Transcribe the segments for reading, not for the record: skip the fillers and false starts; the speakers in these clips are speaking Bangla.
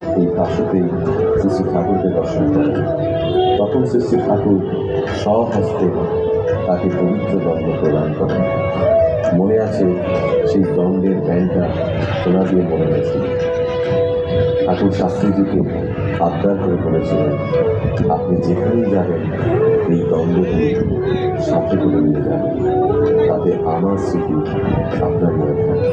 এই পাশতেই শ্রী শ্রী ঠাকুরকে দর্শন করেন। তখন শ্রী শ্রী ঠাকুর স্বহস্তে তাকে পবিত্র দণ্ড প্রদান করেন। মনে আছে সেই দণ্ডের ব্যাংকটা সোনা দিয়ে মনে গেছিল। ঠাকুর শাস্ত্রীজিকে আবদার করে বলেছিলেন, আপনি যেখানেই যাবেন এই দণ্ডটি সাথে করে নিয়ে যাবেন, তাতে আমার স্মৃতি আপনার মনে থাকবে।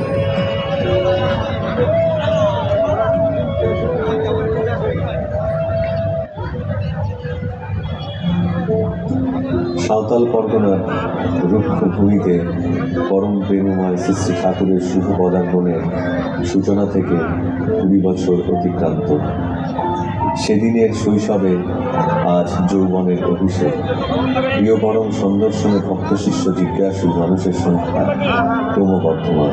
সাঁওতাল পরগনার রুক্ষ ভূমিতে পরম প্রেমময় শ্রী শ্রী ঠাকুরের শুভ পদার্পণের সূচনা থেকে 20 বছর অতিক্রান্ত। সেদিনের শৈশবে আজ যৌবনের অভিষেক। প্রিয় পরম সন্দর্শনে ভক্ত শিষ্য জিজ্ঞাসু মানুষের সংখ্যা ক্রমবর্ধমান।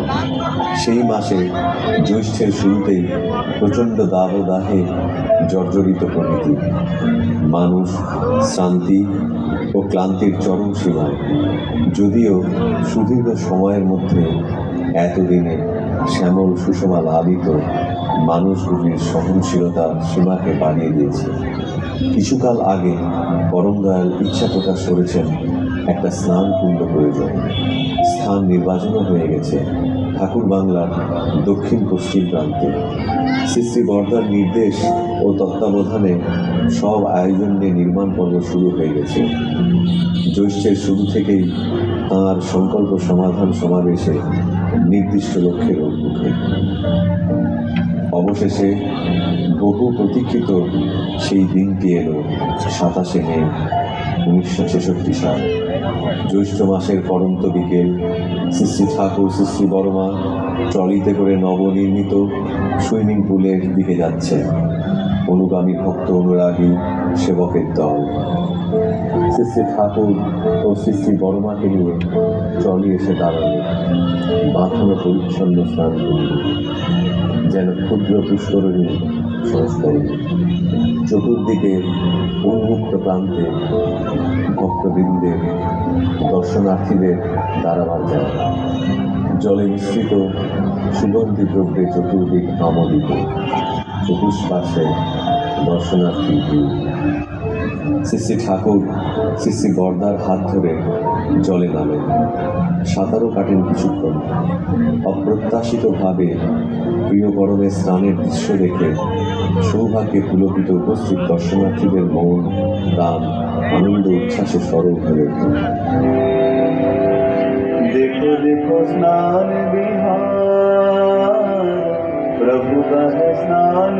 সেই মাসে জ্যৈষ্ঠের শুরুতেই প্রচণ্ড দাবদাহে জর্জরিত প্রকৃতি, মানুষ শ্রান্তি ও ক্লান্তির চরম সীমায়। যদিও সুদীর্ঘ সময়ের মধ্যে এতদিনে শ্যামল সুষমা লাভিত মানুষগুলির সহনশীলতার সীমাকে বাড়িয়ে দিয়েছে। কিছুকাল আগে পরম দয়াল ইচ্ছা প্রকাশ করেছেন একটা স্নান কুণ্ড প্রয়োজন। স্থান নির্বাচনও হয়ে গেছে ঠাকুর বাংলার দক্ষিণ পশ্চিম প্রান্তে। শ্রী শ্রী বর্দার নির্দেশ ও তত্ত্বাবধানে সব আয়োজন নিয়ে নির্মাণ পর্ব শুরু হয়ে গেছে। জ্যৈষ্ঠের শুরু থেকেই তাঁর সংকল্প সমাধান সমাবেশে নির্দিষ্ট লক্ষ্যের উন্মুখে। অবশেষে বহু প্রতীক্ষিত সেই দিনটি এলো 27শে মে 1966 সাল। জ্যৈষ্ঠ মাসের পরন্ত বিকেল। শ্রী শ্রী ঠাকুর শ্রী শ্রী বর্মা ট্রলিতে করে নবনির্মিত সুইমিং পুলের দিকে যাচ্ছে। অনুগামী ভক্ত অনুরাগী সেবকের দল। শ্রী শ্রী ঠাকুর ও শ্রী শ্রী বর্মাকে নিয়ে ট্রলি এসে দাঁড়ালো বাঁধানো পরিচ্ছন্ন স্নানকুণ্ড, যেন ক্ষুদ্র পুষ্করণী সংস্করণ। চতুর্দিকে উন্মুক্ত প্রান্তে ভক্তবৃন্দের দর্শনার্থীদের দাঁড়াবার জায়গা। জলে মিশ্রিত সুগন্ধি দ্রব্যে চতুর্দিক আমোদিত। চতুষ্পার্শ্বে দর্শনার্থী ভিড়। শ্রী শ্রী ঠাকুর শ্রী শ্রী বর্দার হাত ধরে জলে নামেন। সাঁতারও কাটেন কিছুক্ষণ। অপ্রত্যাশিতভাবে প্রিয় পরমের স্নানের দৃশ্য দেখে সৌভাগ্যে পুলকিত উপস্থিত দর্শনার্থীদের মন প্রাণ আনন্দ উচ্ছ্বাসে সরল হয়ে ওঠে। देखो देखो स्नान बिहार प्रभु का है स्नान